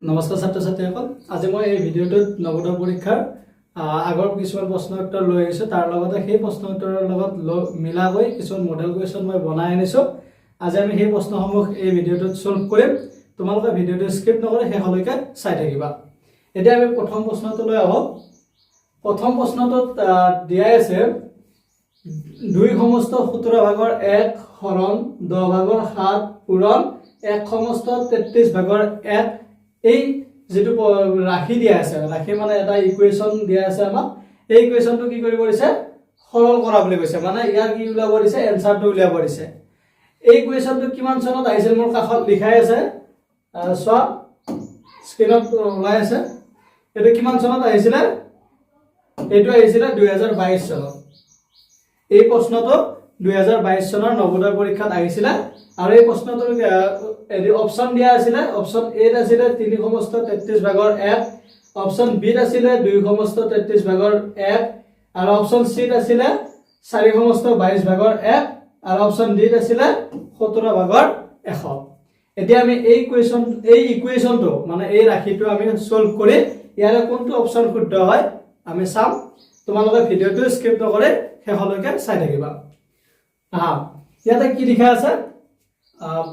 নমস্কাৰ ছাত্ৰ ছাত্ৰীসকল, আজি মই এই ভিডিঅ'টোত নৱোদয় পৰীক্ষাৰ আগৰ কিছুমান প্ৰশ্ন উত্তৰ লৈ আহিছোঁ। তাৰ লগতে সেই প্ৰশ্ন উত্তৰৰ লগত মিলাকৈ কিছুমান মডেল কুৱেশ্যন মই বনাই আনিছোঁ। আজি আমি সেই প্ৰশ্নসমূহ এই ভিডিঅ'টোত সলভ কৰিম। তোমালোকে ভিডিঅ'টো স্কিপ নকৰি শেষলৈকে চাই থাকিবা। এতিয়া আমি প্ৰথম প্ৰশ্নটোলৈ আহোঁ। প্ৰথম প্ৰশ্নটোত দিয়াই আছে 2 সমস্ত 17 ভাগৰ 1 হৰণ 10 ভাগৰ 7 পূৰণ 1 সমস্ত 33 ভাগৰ 1 এই যেটো ৰাখি দিয়া আছে, ৰাখি মানে এটা ইকুৱেশ্যন দিয়া আছে আমাক। এই ইকুৱেশ্যনটো কি কৰিব দিছে, সৰল কৰা বুলি কৈছে। মানে ইয়াৰ কি উলিয়াব দিছে, এনসাৰটো উলিয়াব দিছে। এই ইকুৱেশ্যনটো কিমান চনত আহিছিল মোৰ কাষত লিখাই আছে, চোৱা স্ক্ৰীনত ওলাই আছে। এইটো কিমান চনত আহিছিল? এইটো আহিছিল 2022 চনত। এই প্ৰশ্নটো 2022 চনৰ নৱোদয় পৰীক্ষাত আহিছিল। আৰু এই প্ৰশ্নটোৰ অপশন দিয়া আছিল। অপশন এ আছিল 3 সমস্ত 33 ভাগৰ 1, অপশন বি আছিল 2 সমস্ত 33 ভাগৰ 1, আৰু অপশন সি আছিল 4 সমস্ত 22 ভাগৰ 1, আৰু অপশন ডি আছিল 17 ভাগৰ 100। এতিয়া আমি এই ইকুৱেশ্যনটো মানে এই ৰাশিটো আমি সলভ কৰি ইয়াৰে কোনটো অপশন শুদ্ধ হয় আমি চাম। তোমালোকে ভিডিঅ'টো স্কিপ নকৰি শেষলৈকে চাই থাকিবা। ইয়াতে কি লিখা আছে,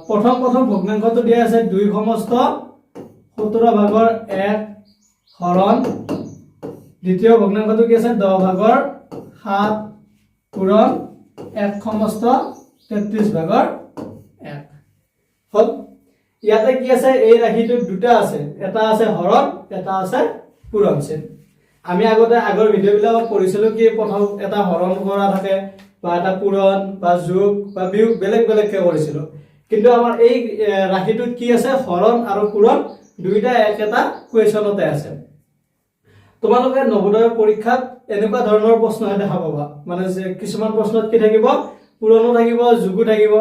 প্ৰথম ভগ্নাংশটো দিয়া আছে 2 সমস্ত 17 ভাগৰ 1 হৰণ, দ্বিতীয় ভগ্নাংশটো কি আছে 10 ভাগৰ 7 পূৰণ 1 সমস্ত 33 ভাগৰ 1 হল। ইয়াতে কি আছে, এই ৰাশিটো দুটা আছে, এটা আছে হৰণ, এটা আছে পূৰণ চিন। আমি আগতে আগৰ ভিডিঅ'বিলাকত পঢ়িছিলো কি প্ৰথম এটা হৰণ কৰা থাকে বা এটা পূৰণ বা যোগ বা বিয়োগ বেলেগ বেলেগকে কৰিছিলো। কিন্তু আমাৰ এই ৰাশিটোত কি আছে, হৰণ আৰু পূৰণ দুইটা একেটা কুৱেশ্যনতে আছে। তোমালোকে নৱোদয় পৰীক্ষাত এনেকুৱা ধৰণৰ প্ৰশ্ন দেখা পাবা, মানে যে কিছুমান প্ৰশ্নত কি থাকিব, পূৰণো থাকিব, যোগো থাকিব,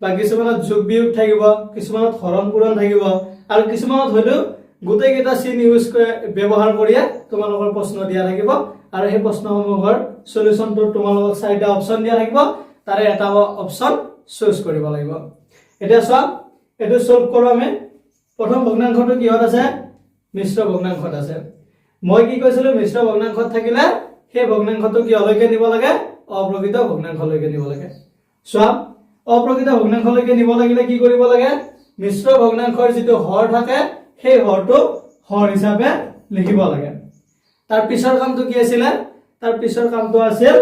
বা কিছুমানত যোগ বিয়োগ থাকিব, কিছুমানত হৰণ পূৰণ থাকিব, আৰু কিছুমানত হয়তো গোটেইকেইটা চিন ইউজ ব্যৱহাৰ কৰিয়ে তোমালোকৰ প্ৰশ্ন দিয়া থাকিব। আৰু সেই প্ৰশ্নসমূহৰ সলিউশনটো তোমালোকক 4টা অপশন দিয়া থাকিব, তাৰে এটা অপশন চুজ কৰিব লাগিব। এতিয়া চোৱা, এইটো সলভ কৰো আমি। প্ৰথম ভগ্নাংশটো কিহত আছে, মিশ্ৰ ভগ্নাংশত আছে। মই কি কৈছিলো, মিশ্ৰ ভগ্নাংশত থাকিলে সেই ভগ্নাংশটো কিহলৈকে নিব লাগে, অপ্ৰকৃত ভগ্নাংশলৈকে নিব লাগে। চোৱা, অপ্ৰকৃত ভগ্নাংশলৈকে নিব লাগিলে কি কৰিব লাগে, মিশ্ৰ ভগ্নাংশৰ যিটো হৰ থাকে সেই হৰটো হৰ হিচাপে লিখিব লাগে। তাৰ পিছৰ কামটো কি আছিল, তাৰ পিছৰ কামটো আছিল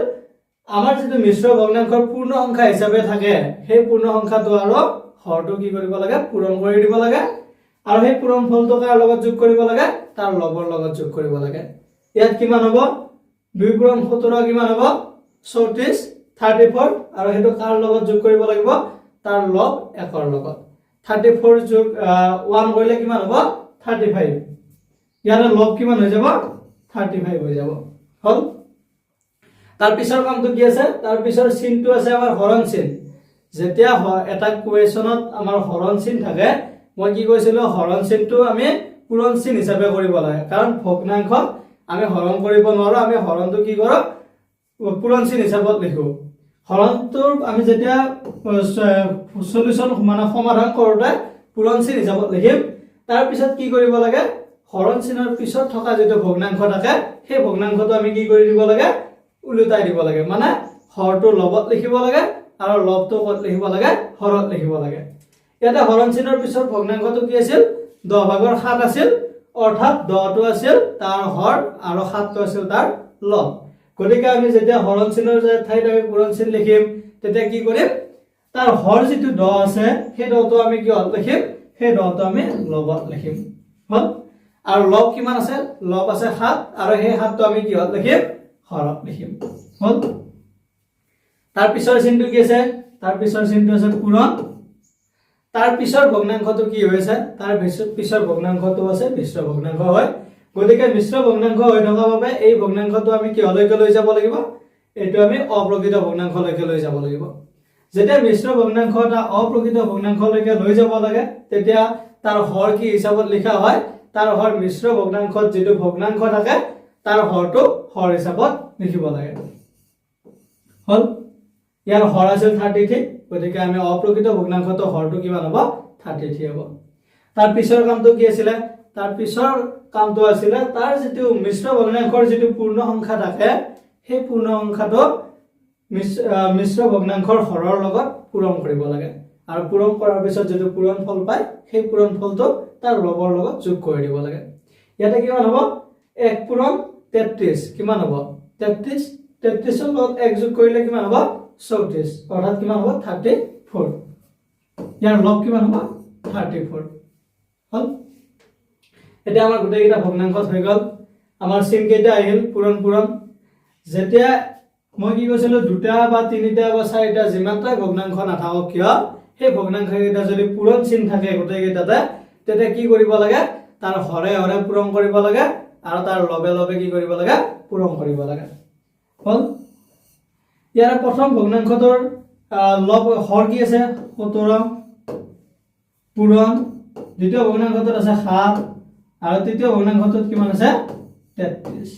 আমাৰ যিটো মিশ্ৰ ভগ্নাংশৰ পূৰ্ণ সংখ্যা হিচাপে থাকে সেই পূৰ্ণ সংখ্যাটো আৰু হৰটো কি কৰিব লাগে, পূৰণ কৰি দিব লাগে। আৰু সেই পূৰণ ফলটো কাৰ লগত যোগ কৰিব লাগে, তাৰ লবৰ লগত যোগ কৰিব লাগে। ইয়াত কিমান হ'ব, 2 পূৰণ 17 কিমান হ'ব, 34 34, আৰু সেইটো কাৰ লগত যোগ কৰিব লাগিব, তাৰ লব 1ৰ লগত। 34 যোগ 1 কৰিলে কিমান হ'ব, 35। ইয়াৰে লব কিমান হৈ যাব, 35 হৈ যাব। হল। তাৰ পিছৰ কামটো কি আছে, তাৰ পিছৰ চিনটো আছে আমাৰ হৰণ চিন। যেতিয়া এটা কুৱেশ্যনত আমাৰ হৰণ চিন থাকে, মই কি কৈছিলো, হৰণ চিনটো আমি পূৰণ চিন হিচাপে কৰিব লাগে। কাৰণ ভগ্নাংশক আমি হৰণ কৰিব নোৱাৰো, আমি হৰণটো কি কৰো, পূৰণ চিন হিচাপত লিখো। হৰণটোৰ আমি যেতিয়া সলিউশন মানে সমাধান কৰোতে পূৰণ চিন হিচাপত লিখিম। তাৰ পিছত কি কৰিব লাগে, হৰণ চিনৰ পিছত থকা যিটো ভগ্নাংশ থাকে সেই ভগ্নাংশটো আমি কি কৰি দিব লাগে, উলটাই দিব লাগে। মানে হৰটো লবত লিখিব লাগে আৰু লবটো ক'ত লিখিব লাগে, হৰত লিখিব লাগে। ইয়াতে হৰণ চিনৰ পিছত ভগ্নাংশটো কি আছিল, 10 ভাগৰ 7 আছিল, অৰ্থাৎ 10টো আছিল তাৰ হৰ আৰু 7টো আছিল তাৰ লব। গতিকে আমি যেতিয়া হৰণ চিনৰ ঠাইত আমি পূৰণ চিন লিখিম, তেতিয়া কি কৰিম, তাৰ হৰ যিটো 10 আছে সেই 10টো আমি কিহত লিখিম, সেই 10টো আমি লবত লিখিম। হল। আৰু লব কিমান আছে, লব আছে 7, আৰু সেই 7টো আমি কিহত লিখিম, হৰত লিখিম। হল। তাৰ পিছৰ চিনটো কি আছে, তাৰ পিছৰ চিনটো আছে পূৰণ। তাৰ পিছৰ ভগ্নাংশটো কি হৈছে, তাৰ পিছৰ ভগ্নাংশটো আছে মিশ্ৰ ভগ্নাংশ হয়। গতিকে মিশ্ৰ ভগ্নাংশ হৈ থকা বাবে এই ভগ্নাংশটো আমি কিহলৈকে লৈ যাব লাগিব, এইটো আমি অপ্ৰকৃত ভগ্নাংশলৈকে লৈ যাব লাগিব। যেতিয়া মিশ্ৰ ভগ্নাংশ এটা অপ্ৰকৃত ভগ্নাংশলৈকে লৈ যাব লাগে, তেতিয়া তাৰ হৰ কি হিচাপত লিখা হয়, তাৰ হৰ মিশ্ৰ ভগ্নাংশত যিটো ভগ্নাংশ থাকে তাৰ হৰটো হৰ হিচাপত লিখিব লাগে। হল। ইয়াৰ হৰ আছিল 33, গতিকে আমি অপ্ৰকৃত ভগ্নাংশটো হৰটো কিমান হ'ব, 33 হ'ব। তাৰ পিছৰ কামটো কি আছিল, তাৰ পিছৰ কামটো আছিলে তাৰ যেটো মিশ্ৰ ভগ্নাংশৰ যেটো পূৰ্ণ সংখ্যা থাকে সেই পূৰ্ণ সংখ্যাটো মিশ্ৰ ভগ্নাংশৰ হৰৰ লগত পূৰণ কৰিব লাগে আৰু পূৰণ কৰাৰ পিছত যেটো পূৰণফল পায় সেই পূৰণফলটো তাৰ লবৰ লগত যোগ কৰি দিব লাগে ইয়াতে কিমান হ'ব 1 পূৰণ 33 কিমান হ'ব 33 33 ৰ লগত 1 যোগ কৰিলে কিমান হ'ব 34 অৰ্থাৎ কিমান হ'ব 34 ইয়াৰ লব কিমান হ'ব 34 হল এটা আমাৰ গোটেই কেইটা ভগ্নাংশ হৈ গল আমাৰ চিন কেইটা আহিল পূৰণ যেতিয়া মই কি কৈছিলো দুটা বা তিনিটা বা চাৰিটা যিমানটা ভগ্নাংশ নাথাকক কিয় সেই ভগ্নাংশ কেইটা যদি পূৰণ চিন থাকে গোটেই কেইটাতে তেতিয়া কি কৰিব লাগে তাৰ হৰে হৰে পূৰণ কৰিব লাগে আৰু তাৰ লবে লবে কি কৰিব লাগে পূৰণ কৰিব লাগে হল ইয়াৰ প্ৰথম ভগ্নাংশটোৰ লব হৰ কি আছে 17 পূৰণ দ্বিতীয় ভগ্নাংশটোত আছে 7 আৰু তৃতীয় ভগ্নাংশটোত কিমান আছে 33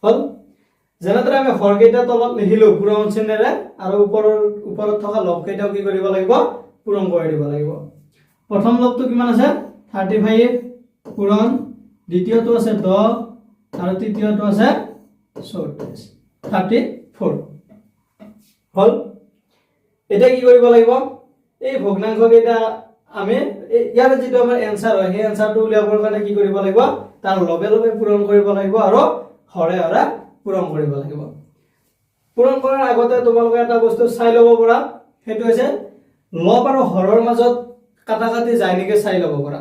হল যেনেদৰে আমি হৰ কেইটা তলত লিখিলো পূৰণ চিনেৰে আৰু ওপৰত থকা লব কেইটাও কি কৰিব লাগিব পূৰণ কৰি দিব লাগিব প্ৰথম লবটো কিমান আছে 35 পূৰণ দ্বিতীয়টো আছে 10 আৰু তৃতীয়টো আছে 34 34 হল এটা কি কৰিব লাগিব এই ভগ্নাংশ কেইটা আমি ইয়াৰ যেটো আমাৰ এনসাৰ হয় সেই এনসাৰটো উলিয়াবৰ কাৰণে কি কৰিব লাগিব তাৰ লবে লবে পূৰণ কৰিব লাগিব আৰু হৰে হৰে পূৰণ কৰিব লাগিব পূৰণ কৰাৰ আগতে তোমালোকে এটা বস্তু চাই লব পৰা হেতু হৈছে লব আৰু হৰৰ মাজত কাটাকাটি যায় নেকি চাই লব পৰা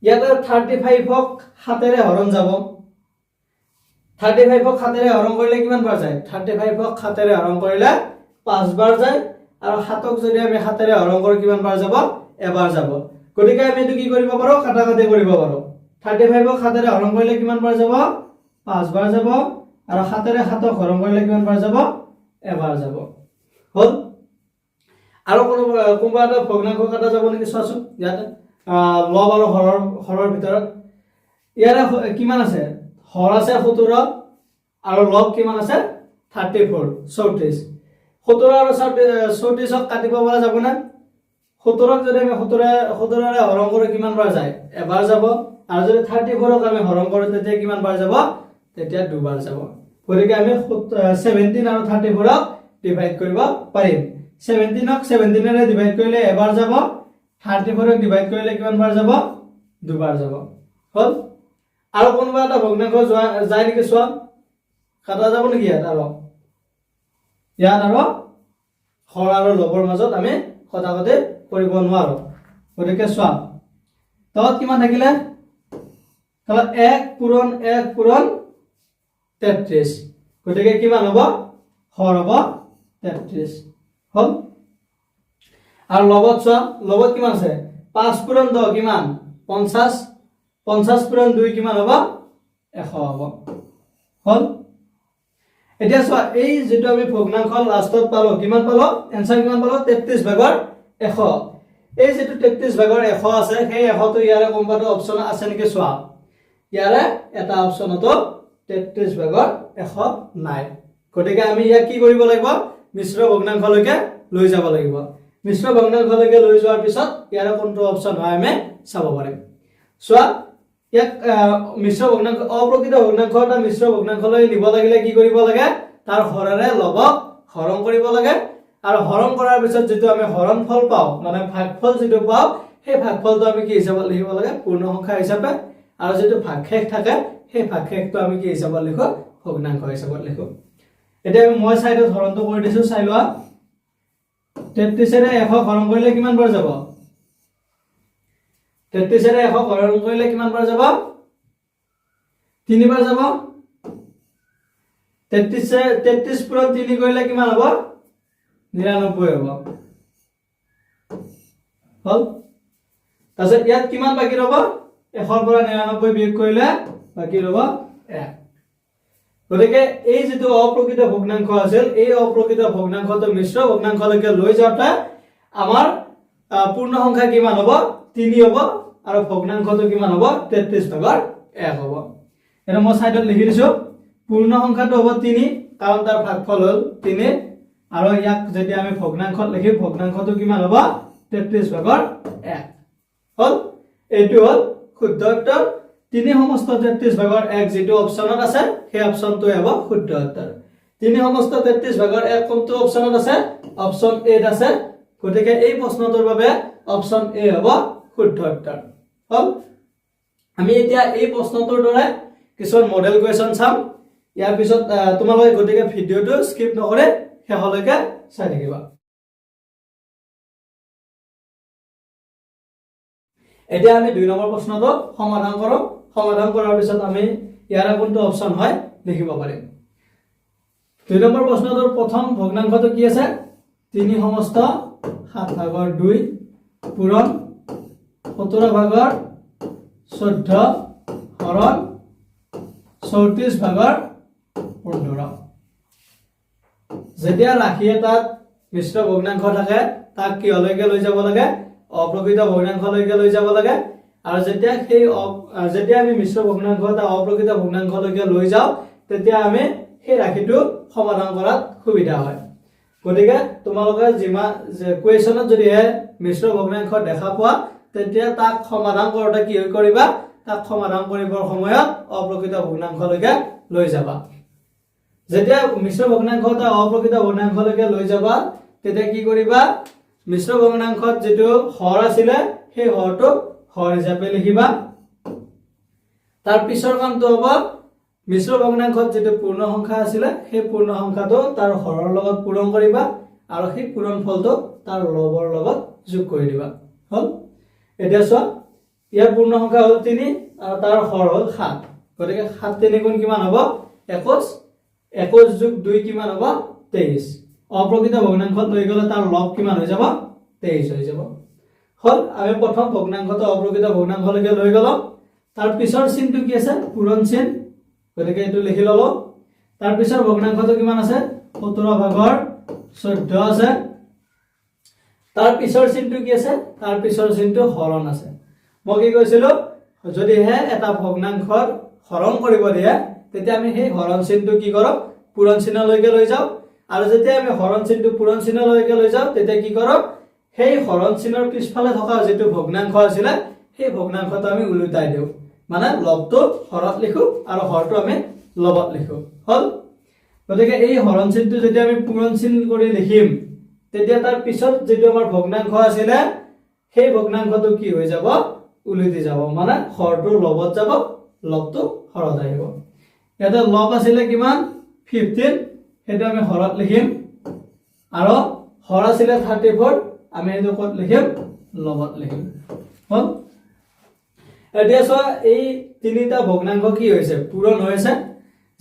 ইয়াতে 35 ক 7 ৰে হৰণ যাব 35 ক 7 ৰে হৰণ কৰিলে কিমান বাৰ যায় 35 ক 7 ৰে হৰণ কৰিলে 5 বাৰ যায় আৰু 7 ক যদি আমি 7 ৰে হৰণ কৰো কিমান বাৰ যাব এবাৰ যাব গতিকে আমি এটো কি কৰিব পাৰো কাটাকাটি কৰিব পাৰো 35 ক 7 ৰে হৰণ কৰিলে কিমান বাৰ যাব 5 বাৰ যাব আৰু 7 ৰে 7 ক হৰণ কৰিলে কিমান বাৰ যাব এবাৰ যাব হল আৰু কোনবা এটা ভগ্নাংশ কাটা যাব নেকি চোৱাচোন ইয়াতে লব আৰু হৰৰ ভিতৰত ইয়াৰে কিমান আছে হৰ আছে 17 আৰু লব কিমান আছে 34 34 17 আৰু 34 ক কাটিব পৰা যাব না 17 ক যদি আমি 17 ৰে হৰণ কৰো কিমান বাৰ যায় এবাৰ যাব আৰু যদি 34 ক আমি হৰণ কৰো তেতিয়া কিমান বাৰ যাব তেতিয়া দুবাৰ যাব গতিকে আমি 17 আৰু 34 ক ডিভাইড কৰিব পাৰিম 17 ক 17 ৰে ডিভাইড কৰিলে এবাৰ যাব 34 ক ডিভাইড কৰিলে কিমান বাৰ যাব দুবাৰ যাব হল আৰু কোনবা এটা ভগ্নাংশ যায় নেকি চোৱা কাটা যাব নেকি ইয়াত আৰু হৰ আৰু লবৰ মাজত আমি কাটাকাটি কৰিব নোৱাৰো গতিকে চোৱা তলত কিমান থাকিলে তলত 1 পূৰণ 33 গতিকে কিমান হ'ব হৰ হ'ব 33 হল আৰু লবত চোৱা লবত কিমান আছে 5 পূৰণ 10 কিমান 50 50 পূৰণ 2 কিমান হ'ব 100 হ'ব হল এতিয়া চোৱা এই যেটো আমি ভগ্নাংশ লাষ্টত পালো কিমান পালো এনসাৰ কিমান পালো 33 ভাগৰ 100 এই যেটো 33 ভাগৰ 100 আছে সেই 100 তো ইয়াৰে কোনবাটো অপচন আছে নেকি চোৱা ইয়াৰে এটা অপচনটো 33 ভাগৰ 100 নাই গতিকে আমি ইয়া কি কৰিব লাগিব মিশ্ৰ ভগ্নাংশলৈকে লৈ যাব লাগিব মিশ্ৰ ভগ্নাংশলৈকে লৈ যোৱাৰ পিছত ইয়াৰে কোনটো অপচন হয় আমি চাব পাৰিম চোৱা ইয়াক মিশ্ৰ ভগ্নাংশ অপ্ৰকৃত ভগ্নাংশ এটা মিশ্ৰ ভগ্নাংশলৈ নিব লাগিলে কি কৰিব লাগে তাৰ হৰেৰে লবক হৰণ কৰিব লাগে আৰু হৰণ কৰাৰ পিছত যেটো আমি হৰণফল পাও মানে ভাগফল যেটো পাও সেই ভাগফলটো আমি কি হিচাপত লিখিব লাগে পূৰ্ণ সংখ্যা হিচাপে আৰু যেটো ভাগশেষ থাকে সেই ভাগশেষটো আমি কি হিচাপত লিখো ভগ্নাংশ হিচাপত লিখো এটা মই সাইডত হৰণটো কৰি দিছো চাই লোৱা 33 ৰে 100 হৰণ কৰিলে কিমান বাৰ যাব 33 ৰে 100 হৰণ কৰিলে কিমান বাৰ যাব 3 বাৰ যাব 33 পূৰণ 3 কৰিলে কিমান হ'ব 99 হ'ব হল তাৰছত ইয়াত কিমান বাকি ৰব 100 পৰা 99 বিয়োগ কৰিলে বাকি ৰব 1 গতিকে এই যেটো অপ্ৰকৃত ভগ্নাংশ আছিল এই অপ্ৰকৃত ভগ্নাংশটো মিশ্ৰ ভগ্নাংশলৈকে লৈ যাওঁতে আমাৰ পূৰ্ণ সংখ্যা কিমান হ'ব 3 হ'ব আৰু ভগ্নাংশটো কিমান হ'ব 33 ভাগৰ 1 হ'ব এটা মই সাইডত লিখি দিছো পূৰ্ণ সংখ্যাটো হ'ব 3 কাৰণ তাৰ ভাগফল হ'ল 3 আৰু ইয়াক যদি আমি ভগ্নাংশত লিখি ভগ্নাংশটো কিমান হ'ব 33 ভাগৰ 1 হল এইটো হল শুদ্ধ উত্তৰ 3 সমস্ত 33 ভাগৰ 1 যেটো অপচনত আছে সেই অপচনটো হ'ব শুদ্ধ উত্তৰ 3 সমস্ত 33 ভাগৰ 1 কোনটো অপচনত আছে অপচন এ আছে গতিকে এই প্ৰশ্নটোৰ বাবে অপচন এ হ'ব শুদ্ধ উত্তৰ হল আমি এতিয়া এই প্ৰশ্নটোৰ দৰে কিছুমান মডেল কোৱেশ্চন চাম ইয়াৰ পিছত তোমালোকে গতিকে ভিডিওটো স্কিপ নকৰে শেষলৈকে চাই থাকিবা এতিয়া আমি 2 নম্বৰ প্ৰশ্নটো সমাধান কৰোঁ সমাধান কৰাৰ পিছত আমি ইয়াৰ কোনটো অপচন হয় লিখিব পাৰিম 2 নম্বৰ প্ৰশ্নটোৰ প্ৰথম ভগ্নাংশটো কি আছে 3 সমস্ত 7 ভাগৰ 2 পূৰণ 17 ভাগৰ 14 হৰণ 34 ভাগৰ 15 যেতিয়া ৰাশি এটাত মিশ্ৰ ভগ্নাংশ থাকে তাক কিহলৈকে লৈ যাব লাগে অপ্ৰকৃত ভগ্নাংশলৈকে লৈ যাব লাগে আৰু যেতিয়া আমি মিশ্ৰ ভগ্নাংশ এটা অপ্ৰকৃত ভগ্নাংশলৈকে লৈ যাওঁ তেতিয়া আমি সেই ৰাশিটো সমাধান কৰাত সুবিধা হয় গতিকে তোমালোকে কোৱেশ্চনত যদি মিশ্ৰ ভগ্নাংশ দেখা পোৱা তেতিয়া তাক সমাধান কৰোঁতে কি কৰিবা তাক সমাধান কৰিবৰ সময়ত অপ্ৰকৃত ভগ্নাংশলৈকে লৈ যাবা যেতিয়া মিশ্ৰ ভগ্নাংশ এটা অপ্ৰকৃত ভগ্নাংশলৈকে লৈ যাবা তেতিয়া কি কৰিবা মিশ্ৰ ভগ্নাংশত যেটো হৰ আছিল সেই হৰটো হৰ হিচাপে লিখিবা তাৰ পিছৰ কামটো হ'ব মিশ্ৰ ভগ্নাংশত যেটো পূৰ্ণ সংখ্যা আছিল সেই পূৰ্ণ সংখ্যাটো তাৰ হৰৰ লগত পূৰণ কৰিবা আৰু সেই পূৰণ ফলটো তাৰ লবৰ লগত যোগ কৰি দিবা হল এতিয়া চোৱা ইয়াৰ পূৰ্ণ সংখ্যা হ'ল 3 আৰু তাৰ হৰ হ'ল 7 গতিকে 7 3 গুণ কিমান হ'ব 21 21 যোগ 2 কিমান হ'ব 23 অপ্ৰকৃত ভগ্নাংশত লৈ গলে তাৰ লব কিমান হৈ যাব 23 হৈ যাব হল আমি প্ৰথম ভগ্নাংশটো অপ্ৰকৃত ভগ্নাংশলৈকে লৈ গলো তাৰ পিছৰ চিনটো কি আছে পূৰণ চিন গতিকে এটো লিখি ললো তাৰ পিছৰ ভগ্নাংশটো কিমান আছে 17 ভাগৰ 14 আছে তাৰ পিছৰ চিনটো কি আছে তাৰ পিছৰ চিনটো হৰণ আছে মই কি কৈছিলো যদি এটা ভগ্নাংশৰ হৰণ কৰিব দিয়ে তেতিয়া আমি সেই হৰণ চিনটো কি কৰো পূৰণ চিনলৈকে লৈ যাও আৰু যেতিয়া আমি হৰণ চিনটো পূৰণ চিনলৈকে লৈ যাও তেতিয়া কি কৰো সেই হৰণ চিনৰ পিছফালে থকা যেটো ভগ্নাংশ আছিল সেই ভগ্নাংশটো আমি উলটাই দিও মানে লবটো হৰত লিখো আৰু হৰটো আমি লবত লিখো হল গতিকে এই হৰণ চিনটো যেতিয়া আমি পূৰণ চিন কৰি লিখিম তেতিয়া তাৰ পিছত যেটো আমাৰ ভগ্নাংশ আছিল সেই ভগ্নাংশটো কি হৈ যাব উলটি যাব মানে হৰটো লবত যাব লবটো হৰত আহিব এটা লব আছিল কিমান 15 হেতু আমি হৰত লিখিম আৰু হৰ আছিল 34 আমি এটো কত লিখিম লবত লিখিম হল এতিয়া চোৱা এই তিনিটা ভগ্নাংশ কি হৈছে পূৰণ হৈছে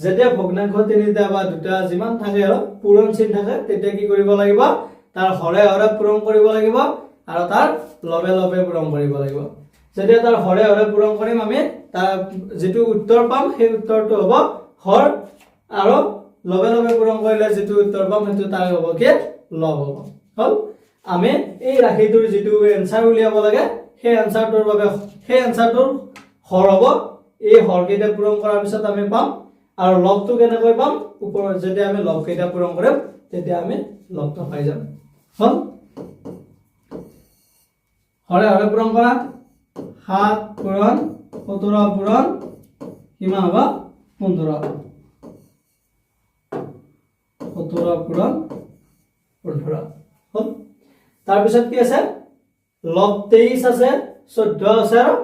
যেতিয়া ভগ্নাংশ তিনিটা বা দুটা যিমান থাকে আৰু পূৰণ চিন থাকে তেতিয়া কি কৰিব লাগিব তাৰ হৰে হৰে পূৰণ কৰিব লাগিব আৰু তাৰ লবে লবে পূৰণ কৰিব লাগিব যেতিয়া তাৰ হৰে হৰে পূৰণ কৰিম আমি তাৰ যেটো উত্তৰ পাম সেই উত্তৰটো হ'ব হৰ আৰু লবে লবে পূৰণ কৰিলে যেটো উত্তৰ পাম হেতু তাৰ হ'ব কি লব হ'ব হল আমি এই ৰাশিটোৰ যেটো এনসাৰ উলিয়াব লাগে সেই এনসাৰটোৰ বাবে সেই এনসাৰটোৰ হৰ হ'ব এই হৰ কেইটা পূৰণ কৰাৰ পিছত আমি পাম আৰু লবটো কেনেকৈ পাম ওপৰত যেতিয়া আমি লব কেইটা পূৰণ কৰিম তেতিয়া আমি লবটো পাই যাম হল হৰে হৰে পূৰণ কৰা 7 পূৰণ 17 পূৰণ কিমান হ'ব 15 17 পূৰণ 15 হল তাৰ পিছত কি আছে লব 23 আছে 14 আছে আৰু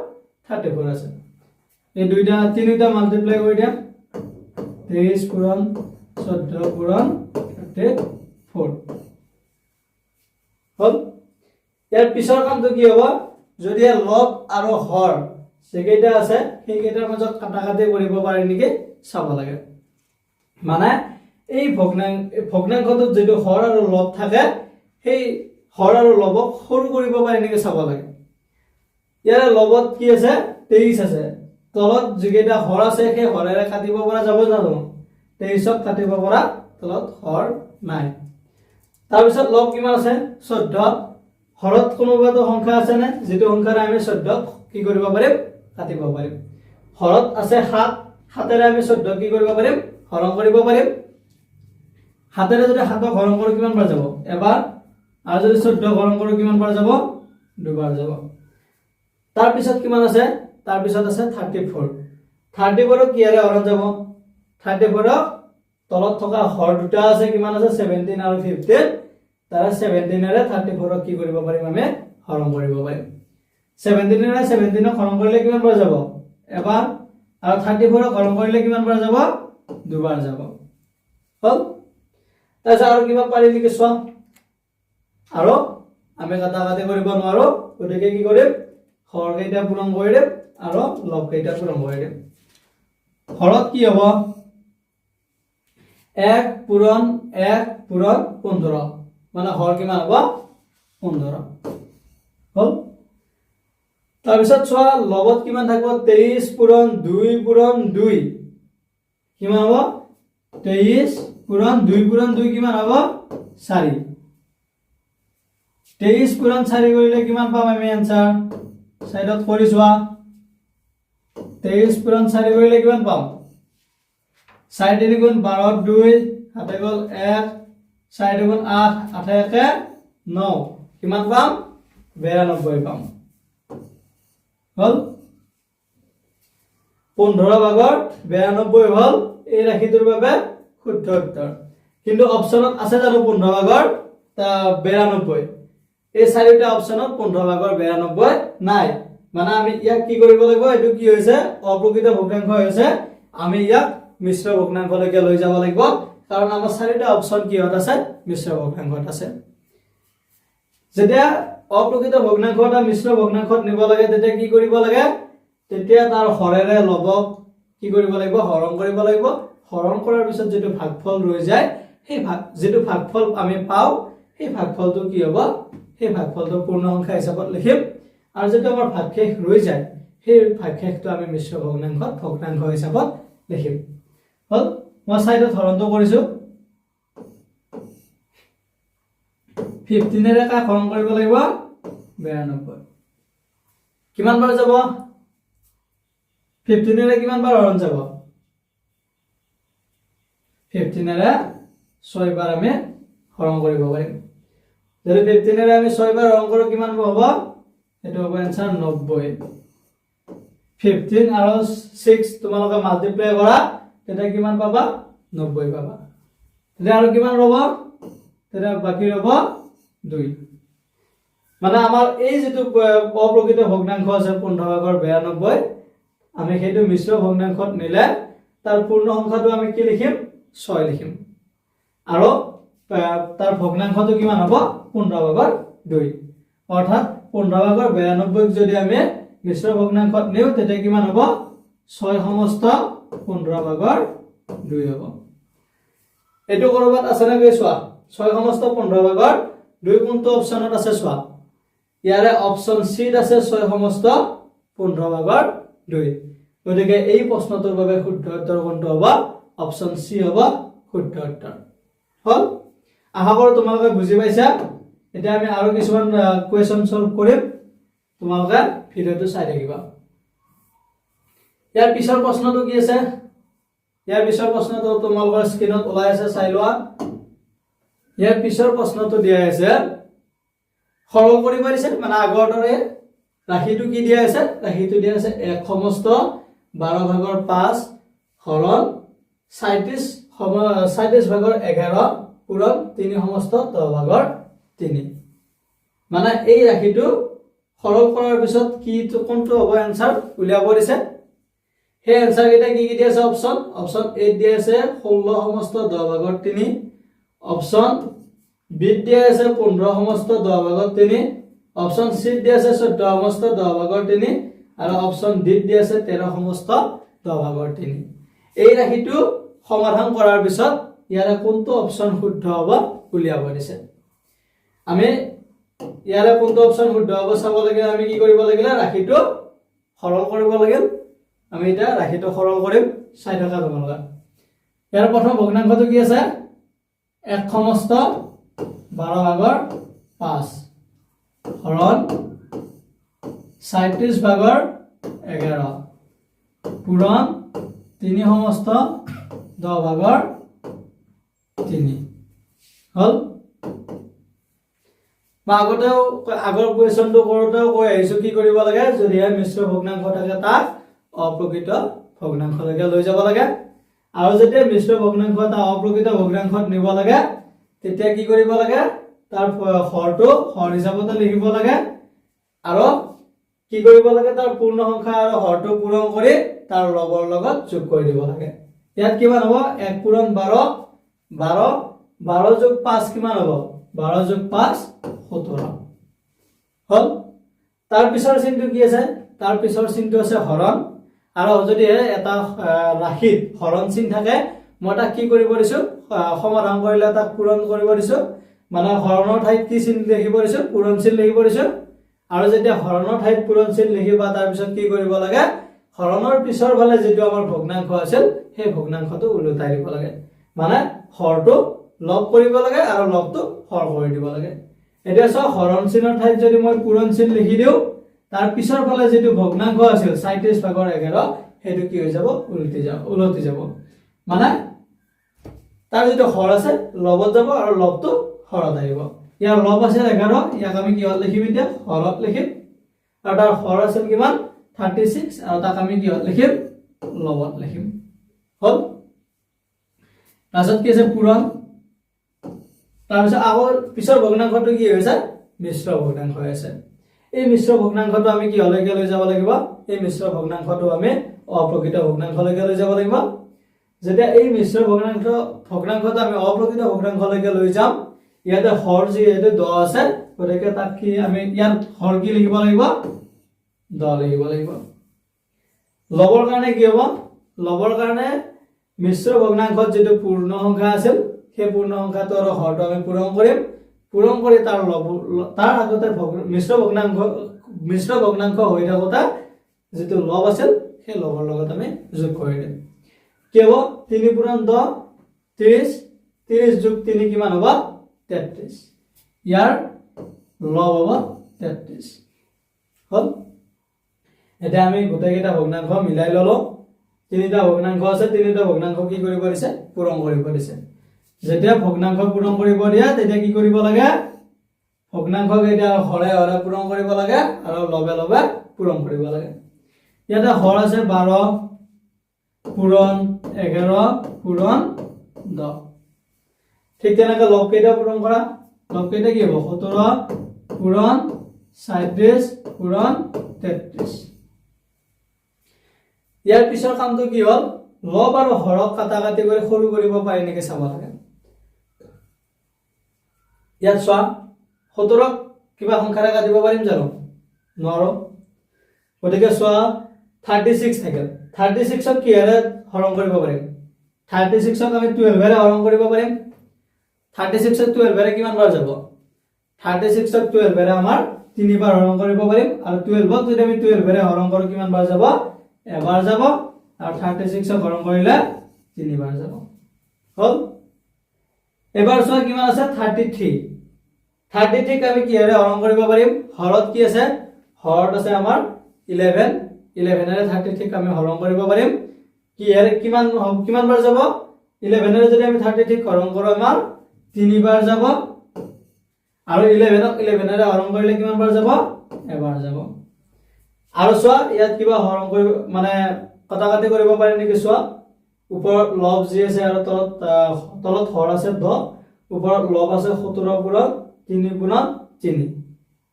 34 আছে এই দুইটা তিনিটা মাল্টিপ্লাই কৰি দিয়া 23 পূৰণ 14 পূৰণ 34 হল ইয়াৰ পিছৰ কামটো কি হ'ব যদি লব আৰু হৰ যেকেইটা আছে সেইকেইটাৰ মাজত কাটাকাটি কৰিব পাৰি নেকি চাব লাগে মানে এই ভগ্নাংশটোত যেটো হৰ আৰু লব থাকে সেই হৰ আৰু লবক সৰু কৰিব পাৰি নেকি চাব লাগে ইয়াৰ লবত কি আছে 23 আছে তলত যেকেইটা হৰ আছে সেই হৰেৰে কাটিব পৰা যাব জানো 23ক কাটিব পৰা তলত হৰ নাই তাৰ পিছত লব কিমান আছে 14 হৰত কোনোবাটো সংখ্যা আছে নে যেটো সংখ্যাৰে আমি 14ক কি কৰিব পাৰিম কাটিব পাৰিম হৰত আছে 7 7ৰে আমি 14 কি কৰিব পাৰিম হৰণ কৰিব পাৰিম 7ৰে যদি 7ক হৰণ কৰো কিমান বাৰ যাব এবাৰ আৰু যদি 14 হৰণ কৰো কিমান বাৰ যাব দুবাৰ যাব তাৰ পিছত কিমান আছে তাৰ পিছত আছে 34 34 কিয়াৰে হৰণ যাব 34 তলত থকা হৰ দুটা আছে কিমান আছে 17 আৰু 15 তাৰে 17 এৰে 34 কি কৰিব পাৰিম আমি হৰণ কৰিব পাৰিম 17 এৰে 17 হৰণ কৰিলে কিমান পৰা যাব এবাৰ আৰু 34 হৰণ কৰিলে কিমান পৰা যাব দুবাৰ যাব হল তাৰপিছত আৰু কিবা পাৰি নেকি চোৱা আৰু আমি কাটাকাটি কৰিব নোৱাৰো গতিকে কি কৰিম হৰ কেইটা পূৰণ কৰি দিম আৰু লব কেইটা পূৰণ কৰি দিম হৰত কি হ'ব 1 পূৰণ 15 মানে হৰ কিমান হ'ব 15 হল তাৰপিছত চোৱা লবত কিমান থাকিব 23 পূৰণ 2 পূৰণ 2 কিমান হ'ব 23 পূৰণ 2 পূৰণ 2 কিমান হ'ব 4 23 পূৰণ 4 কৰিলে কিমান পাম আমি आंसर সাইডত কৰি চোৱা 23 পূৰণ 4 কৰিলে কিমান পাম 4 3 গুণ 12 2 হাতে গল 1 4 গুণ 8 8 1 9 কিমান পাম 92 পাম হল 15 ভাগৰ 92 হল এই ৰাশিটোৰ বাবে শুদ্ধ উত্তৰ কিন্তু অপচনত আছে জানো 15 ভাগৰ 92 এই চাৰিটা অপচনত 15 ভাগৰ 92 নাই মানে আমি ইয়াক কি কৰিব লাগিব এটো কি হৈছে অপ্ৰকৃত ভগ্নাংশ হৈছে আমি ইয়াক মিশ্ৰ ভগ্নাংশলৈকে লৈ যাব লাগিব কাৰণ আমাৰ চাৰিটা অপচন কিহত আছে মিশ্ৰ ভগ্নাংশত আছে যেতিয়া অপ্ৰকৃত ভগ্নাংশটা মিশ্ৰ ভগ্নাংশত নিব লাগে তেতিয়া কি কৰিব লাগে তেতিয়া তাৰ হৰেৰে লবক কি কৰিব লাগিব হৰণ কৰিব লাগিব হৰণ কৰাৰ পিছত যেটো ভাগফল ৰৈ যায় সেই যেটো ভাগফল আমি পাও সেই ভাগফলটো কি হ'ব সেই ভাগফলটো পূৰ্ণ সংখ্যা হিচাপত লিখিম আৰু যেটো আমাৰ ভাগশেষ ৰৈ যায় সেই ভাগশেষটো আমি মিশ্ৰ ভগ্নাংশত ভগ্নাংশ হিচাপত লিখিম হল মই সাইডত হৰণটো কৰিছো 15 এৰে কা হৰণ কৰিব লাগিব 92 কিমান বাৰ যাব 15 এৰে কিমান বাৰ হৰণ যাব 15 এৰে 6 বাৰ আমি হৰণ কৰিব পাৰিম যদি 15 এৰে আমি 6 বাৰ হৰণ কৰো কিমান হ'ব এটো হ'ব आंसर 90 15 আৰু 6 তোমালোকে মাল্টিপ্লাই কৰা তেতিয়া কিমান পাবা 90 পাবা তেতিয়া আৰু কিমান ৰব তেতিয়া বাকি ৰব 2 মানে আমাৰ এই যেটো অপ্ৰকৃত ভগ্নাংশ আছে 15 ভাগৰ 92 আমি সেইটো মিশ্ৰ ভগ্নাংশত নিলে তাৰ পূৰ্ণ সংখ্যাটো আমি কি লিখিম 6 লিখিম আৰু তাৰ ভগ্নাংশটো কিমান হ'ব 15 ভাগৰ 2 অৰ্থাৎ 15 ভাগৰ 92 যদি আমি মিশ্ৰ ভগ্নাংশত নিও তেতিয়া কিমান হ'ব 6 সমস্ত 15 ভাগৰ 2 হ'ব এটো কৰবাত আছে না গৈ চোৱা 6 সমস্ত 15 ভাগৰ 2 কোনটো অপচনত আছে চোৱা ইয়াৰে অপচন সি আছে 6 সমস্ত 15 ভাগৰ 2 গতিকে এই প্ৰশ্নটোৰ বাবে শুদ্ধ উত্তৰ কোনটো হ'ব অপচন সি হ'ব শুদ্ধ উত্তৰ হল আশা কৰো তোমালোকে বুজি পাইছা এতিয়া আমি আৰু কিছুমান কোৱেশ্চন সলভ কৰিম তোমালোকে ভিডিওটো চাই থাকিবা ইয়াৰ পিছৰ প্ৰশ্নটো কি আছে ইয়াৰ পিছৰ প্ৰশ্নটো তোমালোকৰ স্ক্ৰিনত ওলাই আছে চাই লোৱা ইয়াৰ পিছৰ প্ৰশ্নটো দিয়া আছে সৰল কৰিব দিছে মানে আগৰ দৰে ৰাশিটো কি দিয়া আছে ৰাশিটো দিয়া আছে 1 সমস্ত 12 ভাগৰ 5 হৰণ 37 ভাগৰ 11 পূৰণ 3 সমস্ত 10 ভাগৰ 3 মানে এই ৰাশিটো সৰল কৰাৰ পিছত কি কোনটো হ'ব आंसर উলিয়াব দিছে সেই आंसर কেইটা কি কি দিয়া আছে অপচন এ দিয়া আছে 16 সমস্ত 10 ভাগৰ 3 অপচন বি দিয়া আছে 15 সমস্ত 10 ভাগৰ 3 অপচন সি দিয়া আছে 14 সমস্ত 10 ভাগৰ 3 আৰু অপচন ডি দিয়া আছে 13 সমস্ত 10 ভাগৰ 3 এই ৰাশিটো সমাধান কৰাৰ পিছত ইয়াৰে কোনটো অপচন শুদ্ধ হ'ব উলিয়াব দিছে আমি ইয়াৰে কোনটো অপচন শুদ্ধ হ'ব চাব লাগে আমি কি কৰিব লাগিব ৰাশিটো সৰল কৰিব লাগিব আমি এটা ৰাশিটো সৰল কৰিম চাই থকা তোমালোকে ইয়াৰ প্ৰথম ভগ্নাংশটো কি আছে 1 সমস্ত 12 ভাগৰ 5 হৰণ 37 ভাগৰ 11 পূৰণ 3 সমস্ত 10 ভাগৰ 3 হল মই আগৰ কুৱেশ্যনটো কৰোঁতেও কৈ আহিছোঁ কি কৰিব লাগে, যদিহে মিশ্ৰ ভগ্নাংশ থাকে তাক অপ্ৰকৃত ভগ্নাংশলৈকে লৈ যাব লাগে। আৰু যেতিয়া মিশ্ৰ ভগ্নাংশ এটা অপ্ৰকৃত ভগ্নাংশত নিব লাগে তেতিয়া কি কৰিব লাগে, তাৰ হৰটো হৰ হিচাপতে লিখিব লাগে আৰু কি কৰিব লাগে, তাৰ পূৰ্ণ সংখ্যা আৰু হৰটো পূৰণ কৰি তাৰ লবৰ লগত যোগ কৰি দিব লাগে। ইয়াত কিমান হ'ব, 1 পূৰণ 12, 12, 12 যোগ 5 কিমান হ'ব, 12 যোগ 5 17 হল। তাৰ পিছৰ চিনটো কি আছে, তাৰ পিছৰ চিনটো আছে হৰণ। আৰু যদি এটা ৰাশিত হৰণ চিন থাকে মই তাক কি কৰিব দিছোঁ, সমাধান কৰিলে তাক পূৰণ কৰিব দিছোঁ, মানে হৰণৰ ঠাইত কি চিন লিখিব দিছোঁ, পূৰণ চিন লিখিব দিছোঁ। আৰু যেতিয়া হৰণৰ ঠাইত পূৰণ চিন লিখিবা তাৰ পিছত কি কৰিব লাগে, হৰণৰ পিছৰ ফালে যেটো আমাৰ ভগ্নাংশ আছিল সেই ভগ্নাংশটো উলটাই দিব লাগে, মানে হৰটো লব কৰিব লাগে আৰু লবটো হৰ কৰি দিব লাগে। এতিয়া চাও হৰণ চিনৰ ঠাইত যদি মই পূৰণ চিন লিখি দিও তাৰ পিছৰ ফালে যেটো ভগ্নাংশ আছিল 37/11 হেতু কি হৈ যাব, উলটি যাব, মানে তাৰ যেটো হৰ আছে লবত যাব আৰু লবটো হৰত আহিব। ইয়াৰ লব আছে 11, ইয়াক আমি কি লিখিম, এতিয়া হৰত লিখিম। আৰু তাৰ হৰ আছিল কিমান 36 আৰু তাক আমি কি লিখিম, লবত লিখিম। হল। তাৰপিছত কি আছে পূৰণ, তাৰপিছত আগৰ পিছৰ ভগ্নাংশটো কি হৈছে, মিশ্ৰ ভগ্নাংশ আছে। এই মিশ্ৰ ভগ্নাংশটো আমি কি হলৈকে লৈ যাব লাগিব, এই মিশ্ৰ ভগ্নাংশটো আমি অপ্ৰকৃত ভগ্নাংশলৈকে লৈ যাব লাগিব। যেতিয়া এই মিশ্ৰ ভগ্নাংশটো আমি অপ্ৰকৃত ভগ্নাংশলৈকে লৈ যাম, ইয়াতে হৰ যিহেতু 10 আছে গতিকে তাক কি আমি ইয়াত হৰ কি লিখিব লাগিব, 10 লিখিব লাগিব। লবৰ কাৰণে কি হ'ব, লবৰ কাৰণে মিশ্ৰ ভগ্নাংশত যেটো পূৰ্ণ সংখ্যা আছিল সেই পূৰ্ণ সংখ্যাটো আৰু হৰটো আমি পূৰণ কৰিম, পূৰণ কৰি তাৰ আগতে মিশ্ৰ ভগ্নাংশ হৈ থাকোঁতে যেটো লব আছিল সেই লবৰ লগত আমি যোগ কৰি দিম। কি হ'ব, 3 পূৰণ 10 30, 30 যোগ 3 কিমান হ'ব 33, ইয়াৰ লব হ'ব 33 হল। এতিয়া আমি গোটেইকেইটা ভগ্নাংশ মিলাই ললো, তিনিটা ভগ্নাংশ আছে, তিনিটা ভগ্নাংশ কি কৰিব দিছে, পূৰণ কৰিব দিছে। যেতিয়া ভগ্নাংশ পূৰণ কৰিব দিয়া তেতিয়া কি কৰিব লাগে, ভগ্নাংশ কেইটা হৰে হৰে পূৰণ কৰিব লাগে আৰু লবে লবে পূৰণ কৰিব লাগে। ইয়াতে হৰ আছে 12 পূৰণ 11 পূৰণ 10, ঠিক তেনেকৈ লব কেইটা পূৰণ কৰা, লব কেইটা কি হ'ব 17 পূৰণ 37 পূৰণ 33। ইয়াৰ পিছৰ কামটো কি হ'ল, লব আৰু হৰক কাটা কাটি কৰি সৰু কৰিব পাৰি নেকি চাব লাগে। ইয়াত চোৱা 17ক কিবা সংখ্যাৰে কাটিব পাৰিম জানো, নোৱাৰো। গতিকে চোৱা 36 থাকে, 36ক কিহেৰে হৰণ কৰিব পাৰিম, 36ক আমি 12 ৰে হৰণ কৰিব পাৰিম। 36ক 12 ৰে কিমান বাৰ যাব, 36ক 12 ৰে আমাৰ 3 বাৰ হৰণ কৰিব পাৰিম। আৰু 12ক যদি আমি 12 ৰে হৰণ কৰো কিমান বাৰ যাব, এবাৰ যাব। আৰু 36ক হৰণ কৰিলে 3 বাৰ যাব। হল। এবাৰ চোৱা কিমান আছে 33, 33ক আমি কিহেৰে হৰণ কৰিব পাৰিম, হৰত কি আছে, হৰত আছে আমাৰ 11, 11 ৰে 33ক আমি হৰণ কৰিব পাৰিম। কিহেৰে কিমান বাৰ যাব, 11 ৰে যদি আমি 33ক হৰণ কৰো আমাৰ 3 বাৰ যাব। আৰু 11ক 11 ৰে হৰণ কৰিলে কিমান বাৰ যাব, এবাৰ যাব। আৰু চোৱা ইয়াত কিবা হৰণ কৰিব মানে কটা কাটি কৰিব পাৰি নেকি, চোৱা ওপৰত লব যি আছে আৰু তলত হৰ আছে 10, ওপৰত লব আছে 17 পূৰণ 3 পূৰণ 3,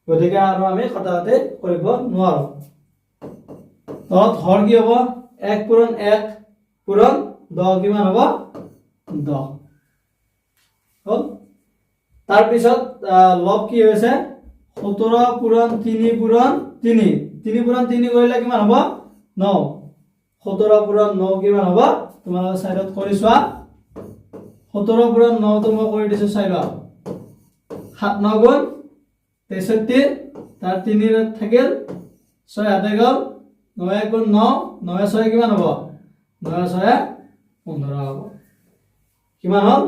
গতিকে আৰু আমি কটা কাটি কৰিব নোৱাৰো। তলত হৰ কি হ'ব 1 পূৰণ 1 পূৰণ 10 কিমান হ'ব 10 হল। তাৰ পিছত লব কি হৈছে 17 পূৰণ 3 পূৰণ 3, 3 পূৰণ 3 কৰিলে কিমান হ'ব 9, 17 পূৰণ 9 কিমান হ'ব, তোমালোকে সাইডত কৰি চোৱা। 17 পূৰণ 9 তো মই কৰি দিছো চাই লোৱা, 7 9 গুণ 63, তাৰ 3 থাকিল 6 হাতে গ'ল, 9 গুণ 9, 9 6 কিমান হ'ব, 9 6 15 হ'ব, কিমান হ'ল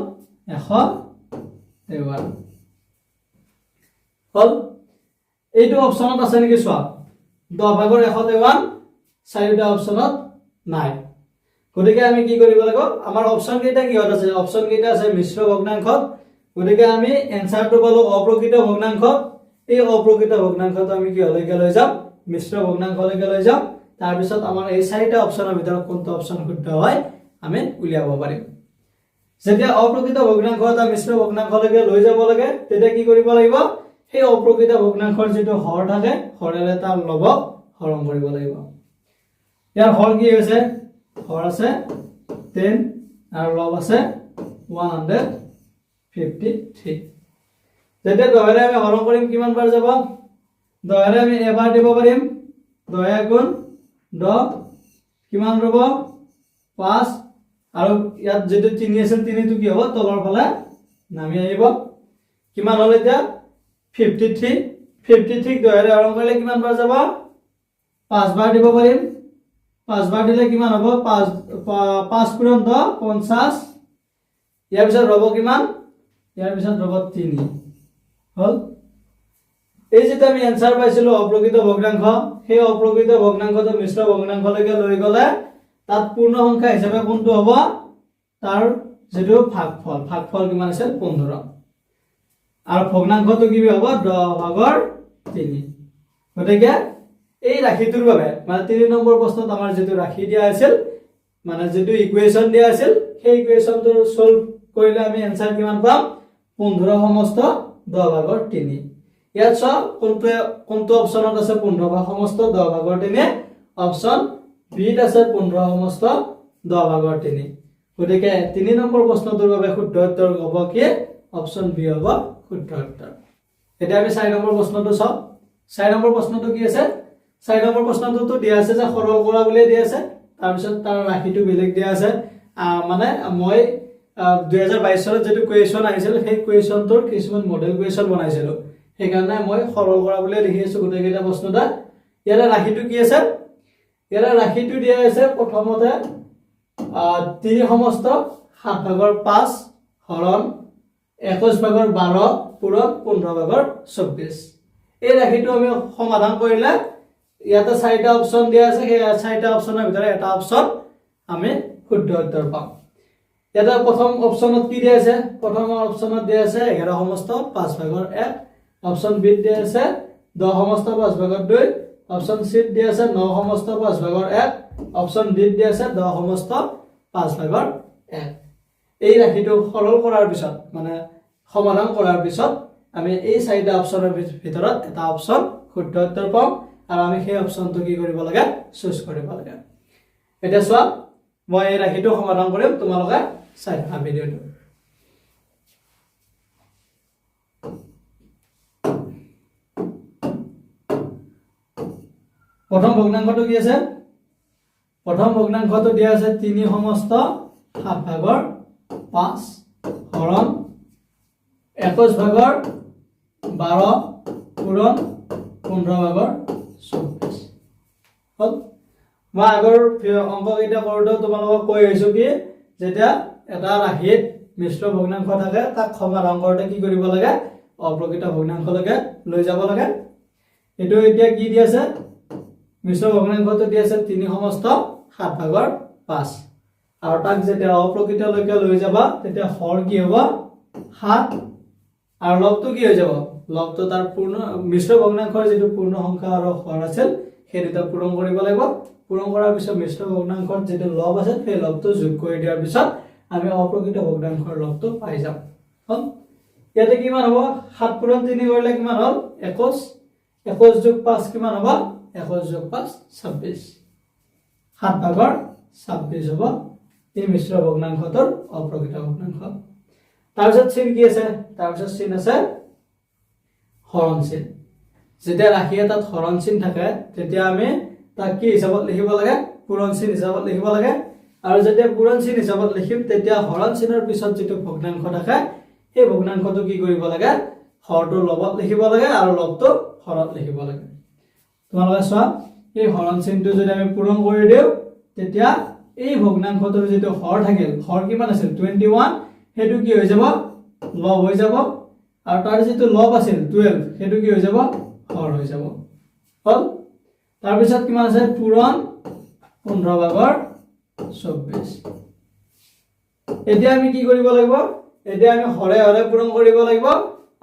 113 হল। এইটো অপচনত আছে নেকি চোৱা, 10 ভাগৰ 113 চাৰিটা অপচনত নাই। গতিকে আমি কি কৰিব লাগিব, আমাৰ অপচন কেইটা কিহত আছে, অপচন কেইটা আছে মিশ্ৰ ভগ্নাংশত। গতিকে আমি এনসাৰটো পালো অপ্ৰকৃত ভগ্নাংশত। এই অপ্ৰকৃত ভগ্নাংশটো আমি কি হলৈকে লৈ যাম মিশ্ৰ ভগ্নাংশলৈকে লৈ যাম তাৰ পিছত আমাৰ এই চাৰিটা অপচনৰ ভিতৰত কোনটো অপচন শুদ্ধ হয় আমি উলিয়াব পাৰিম যেতিয়া অপ্ৰকৃত ভগ্নাংশ এটা মিশ্ৰ ভগ্নাংশলৈকে লৈ যাব লাগে তেতিয়া কি কৰিব লাগিব সেই অপ্ৰকৃত ভগ্নাংশৰ যেটো হৰ থাকে হৰেৰে তাৰ লবক হৰণ কৰিব লাগিব ইয়াৰ হৰ কি হৈছে হৰ আছে 10 আৰু লব আছে 153 যেতিয়া 10 ৰে আমি হৰণ কৰিম কিমান বাৰ যাব 10 ৰে আমি এবাৰ দিব পাৰিম 10 গুণ 10 কিমান ৰব 5 আৰু ইয়াত যেটো 3 আছে 3 টো কি হ'ব তলৰ ফালে নামি আহিব কিমান হল এতিয়া 53 10 ৰে হৰণ কৰিলে কিমান বাৰ যাব 5 বাৰ দিব পাৰিম 5 বাৰ দিলে কিমান হ'ব 5 পূৰণ 10 50 ইয়াৰ পিছত ৰব কিমান ইয়াৰ পিছত ৰব 3 হল এই যেটা আমি आंसर পাইছিলো অপ্ৰকৃত ভগ্নাংশ সেই অপ্ৰকৃত ভগ্নাংশটো মিশ্ৰ ভগ্নাংশলৈকে লৈ গলে তাত পূৰ্ণ সংখ্যা হিচাপে কোনটো হ'ব তাৰ যেটো ভাগফল কিমান আছে 15 আৰু ভগ্নাংশটো কি হ'ব 10/3 গতিকে এই ৰাশিটোৰ বাবে মানে 3 নম্বৰ প্ৰশ্নত আমাৰ যেটো ৰাশি দিয়া আছিল মানে যেটো ইকুৱেচন দিয়া আছিল সেই ইকুৱেচনটো সলভ কৰিলে আমি आंसर কিমান পাম 15 সমস্ত 10/3 ইয়াত সব কোনটো অপচনত আছে 15 সমস্ত 10/3 অপচন বি ত আছে 15 সমস্ত 10/3 গতিকে 3 নম্বৰ প্ৰশ্নটোৰ বাবে শুদ্ধ উত্তৰ হ'ব কি অপচন বি হ'ব শুদ্ধ উত্তৰ এতিয়া আমি 4 নম্বৰ প্ৰশ্নটো চাও 4 নম্বৰ প্ৰশ্নটো কি আছে 4 নম্বৰ প্ৰশ্নটো দিয়া আছে যে সৰল কৰা বুলি দিয়া আছে তাৰ পিছত তাৰ ৰাশিটো বেলেগ দিয়া আছে মানে মই 2022 চনত যেটো কোৱেশ্চন আহিছিল সেই কোৱেশ্চনটোৰ কিছুমান মডেল কোৱেশ্চন বনাইছিলো সেইকাৰণে মই সৰল কৰা বুলি লিখি আছো গোটেইটা প্ৰশ্নটা ইয়াৰ ৰাশিটো কি আছে ইয়াৰ ৰাশিটো দিয়া আছে প্ৰথমতে 3 সমস্ত 7/5 হৰণ 21/12 পূৰণ 15/24 এই ৰাশিটো আমি সমাধান কৰিলে ইয়াতে 4টা অপচন দিয়া আছে সেই 4টা অপচনৰ ভিতৰত এটা অপচন আমি শুদ্ধ উত্তৰ পাম এটা প্ৰথম অপচনত কি দিয়া আছে প্ৰথম অপচনত দিয়া আছে 11 সমস্ত 5/1 অপচন বি দিয়া আছে 10 সমস্ত 5/2 অপচন সি দিয়া আছে 9 সমস্ত 5/1 অপচন ডি দিয়া আছে 10 সমস্ত 5/1 এই ৰাশিটো সৰল কৰাৰ পিছত মানে সমাধান কৰাৰ পিছত আমি এই 4টা অপচনৰ ভিতৰত এটা অপচন শুদ্ধ উত্তৰ পাম আৰু আমি সেই অপচনটো কি কৰিব লাগে চুজ কৰিব লাগে এটা চোৱা মই এই ৰাশিটো সমাধান কৰিম তোমালোকে চাই থাকা ভিডিওটো প্ৰথম ভগ্নাংশটো কি আছে প্ৰথম ভগ্নাংশটো দিয়া আছে 3 সমস্ত 7/5 হৰণ 21/12 পূৰণ 15/24 হল মই আগৰ অংক কেইটা কৰোঁতে তোমালোকক কৈ আহিছো কি যেতিয়া এটা ৰাশিত মিশ্ৰ ভগ্নাংশ থাকে তাক সমাধান কৰোঁতে কি কৰিব লাগে অপ্ৰকৃত ভগ্নাংশলৈকে লৈ যাব লাগে এটো এতিয়া কি দি আছে মিশ্ৰ ভগ্নাংশটো দি আছে 3 সমস্ত 7/5 আৰু তাক যেতিয়া অপ্ৰকৃতলৈকে লৈ যাবা তেতিয়া হৰ কি হ'ব 7 আৰু লবটো কি হৈ যাব লবটো তাৰ পূৰ্ণ মিশ্ৰ ভগ্নাংশৰ যেটো পূৰ্ণ সংখ্যা আৰু হৰ আছিল সেই দুটা পূৰণ কৰিব লাগিব পূৰণ কৰাৰ পিছত মিশ্ৰ ভগ্নাংশৰ যেটো লব আছে সেই লবটো যোগ কৰি দিয়াৰ পিছত আমি অপ্ৰকৃত ভগ্নাংশৰ লবটো পাই যাম হল ইয়াতে কিমান হ'ব 7 পূৰণ 3 কৰিলে কিমান হ'ল 21 21 যোগ 5 কিমান হ'ব 21 যোগ 5 26 7/26 হ'ব এই মিশ্ৰ ভগ্নাংশটোৰ অপ্ৰকৃত ভগ্নাংশ তাৰপিছত চিন কি আছে তাৰপিছত চিন আছে হৰণ চিন যেতিয়া ৰাশি এটাত হৰণ চিন থাকে তেতিয়া আমি তাক কি হিচাপত লিখিব লাগে পূৰণ চিন হিচাপত লিখিব লাগে আৰু যেতিয়া পূৰণ চিন হিচাপত লিখিম তেতিয়া হৰণ চিনৰ পিছত যেটো ভগ্নাংশ থাকে সেই ভগ্নাংশটো কি কৰিব লাগে হৰটো লবত লিখিব লাগে আৰু লবটো হৰত লিখিব লাগে তোমালোকে চোৱা এই হৰণ চিনটো যদি আমি পূৰণ কৰি দিও তেতিয়া এই ভগ্নাংশটোৰ যেটো হৰ থাকিল হৰ কিমান আছিল 21 হেতু কি হৈ যাব লব হৈ যাব আৰু তাৰ যেটো লব আছিল 12 হেতু কি হৈ যাব হৰ হৈ যাব হল তাৰ পিছত কিমান আছে পূৰণ 15/24 এতিয়া আমি কি কৰিব লাগিব এতিয়া আমি হৰে হৰে পূৰণ কৰিব লাগিব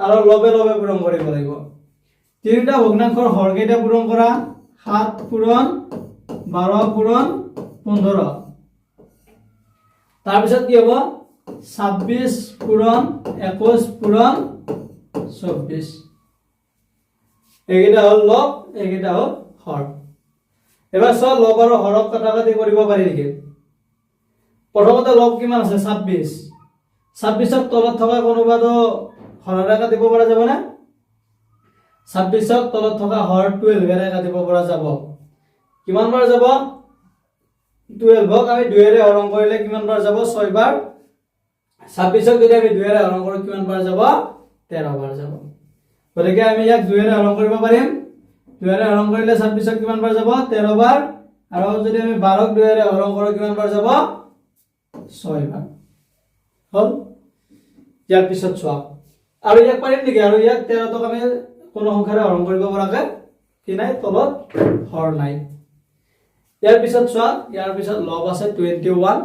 আৰু লবে লবে পূৰণ কৰিব লাগিব তিনিটা ভগ্নাংশৰ হৰ কেইটা পূৰণ কৰা 7 পূৰণ 12 পূৰণ 15 তাৰ পিছত কি হ'ব 26 পূৰণ 21 পূৰণ 24 এইকেইটা হ'ল লব এইকেইটা হ'ল হৰ এবাৰ সব লব আৰু হৰক কাটাকাটি কৰিব পাৰি নেকি প্ৰথমতে লব কিমান আছে 26 26ক তলত থকা কোনোবাটো হৰৰে কাটিব পৰা যাব না 26ক তলত থকা হৰ 12 এৰে কাটিব পৰা যাব কিমান বাৰ যাব 12ক আমি 2 এৰে হৰণ কৰিলে কিমান বাৰ যাব 6 বাৰ 26ক যদি আমি 2 এৰে হৰণ কৰো কিমান বাৰ যাব 13 বাৰ যাব গতিকে আমি ইয়াক 2 এৰে হৰণ কৰিব পাৰিম 2 এৰে হৰণ কৰিলে 26ক কিমান বাৰ যাব 13 বাৰ আৰু যদি আমি 12ক 2 এৰে হৰণ কৰো কিমান বাৰ যাব 6 বাৰ হল ইয়াৰ পিছত চোৱা আৰু ইয়াক পাৰিম নেকি আৰু ইয়াক 13 টক আমি কোনো সংখ্যাৰে হৰণ কৰিব পৰাকে কি নাই তলত হৰ নাই ইয়াৰ পিছত চোৱা ইয়াৰ পিছত লব আছে 21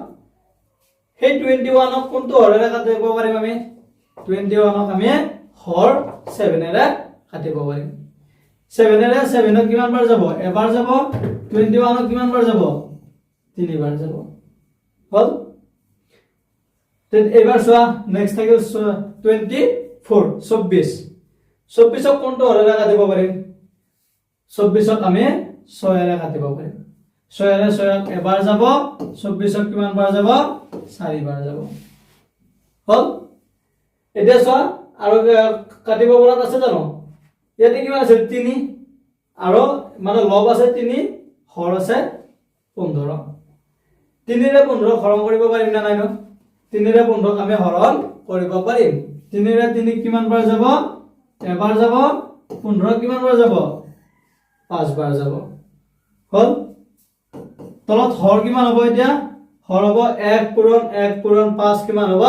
সেই 21ক কোনটো হৰেৰে কাটিব পাৰিম আমি 21ক আমি হৰ 7 এৰে কাটিব পাৰিম 7 এৰে 7ক কিমান বাৰ যাব এবাৰ যাব 21ক কিমান বাৰ যাব 3 বাৰ যাব হল এবাৰ চোৱা নেক্সট থাকিল 24 24ক কোনটো হৰেৰে কাটিব পাৰিম 24ক আমি 6 এৰে কাটিব পাৰিম 6 এৰে 6ক এবাৰ যাব 24ক কিমান বাৰ যাব 4 বাৰ যাব হল এতিয়া চোৱা আৰু কাটিব পৰা আছে জানো ইয়াতে কিমান আছে 3 আৰু মানে লব আছে 3 হৰ আছে 15 3 ৰে 15 হৰণ কৰিব পাৰিম না নাই ন 3 ৰে 15ক আমি হৰণ কৰিব পাৰিম 3 ৰে 3 কিমান বাৰ যাব এবাৰ যাব 15 কিমান বাৰ যাব 5 বাৰ যাব হল তলত হৰ কিমান হ'ব এতিয়া হৰ হ'ব 1 পূৰণ 1 পূৰণ 5 কিমান হ'ব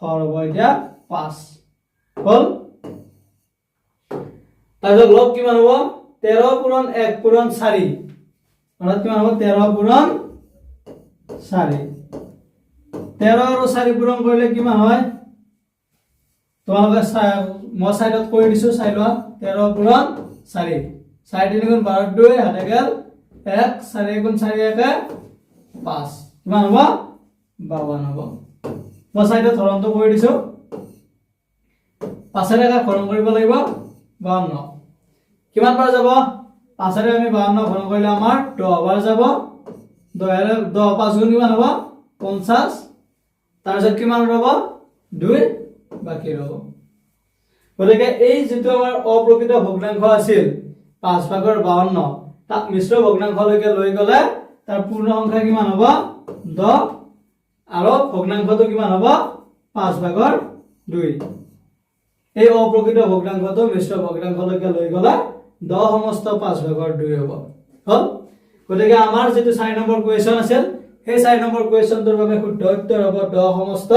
হৰ হ'ব এতিয়া 5 হল তাৰপিছত লব কিমান হ'ব 13 পূৰণ 1 পূৰণ 4 অৰ্থাৎ কিমান হ'ব 13 পূৰণ 4 13 আৰু 4 পূৰণ কৰিলে কিমান হয় তোমালোকে মই সাইডত কৰি দিছো চাই লোৱা 13 পূৰণ 4 4 3 গুণ 12 2 হাতে গেল 1 4 গুণ 4 1 5 কিমান হ'ব 52 হ'ব মই সাইডত হৰণটো কৰি দিছো 5 এৰে হৰণ কৰিব লাগিব 52 কিমান বাৰ যাব 5 এৰে আমি 52 হৰণ কৰিলে আমাৰ 10 বাৰ যাব 10 এৰে 10 5 গুণ কিমান হ'ব 50 তাৰপিছত কিমান ৰ'ব 2 বাকি ৰ'ব গতিকে এই যেটো আমাৰ অপ্ৰকৃত ভগ্নাংশ আছিল 5/52 তাক মিশ্ৰ ভগ্নাংশলৈকে লৈ গলে তাৰ পূৰ্ণ সংখ্যা কিমান হ'ব 10 আৰু ভগ্নাংশটো কিমান হ'ব 5/2 এই অপ্ৰকৃত ভগ্নাংশটো মিশ্ৰ ভগ্নাংশলৈকে লৈ গলে 10 সমস্ত 5/2 হ'ব হল গতিকে আমাৰ যেটো 4 নম্বৰ কোৱেশ্চন আছিল সেই 4 নম্বৰ কোৱেশ্চনটোৰ বাবে শুদ্ধ উত্তৰ হ'ব 10 সমস্ত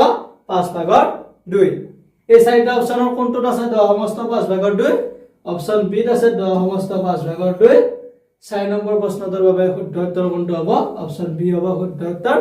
5/2 এই চাৰিটা অপচনৰ কোনটোত আছে 10 সমস্ত 5/2 অপচন বি ত আছে 10 সমস্ত 5/2 4 নম্বৰ প্ৰশ্নটোৰ বাবে শুদ্ধ উত্তৰ কোনটো হ'ব অপচন বি হ'ব শুদ্ধ উত্তৰ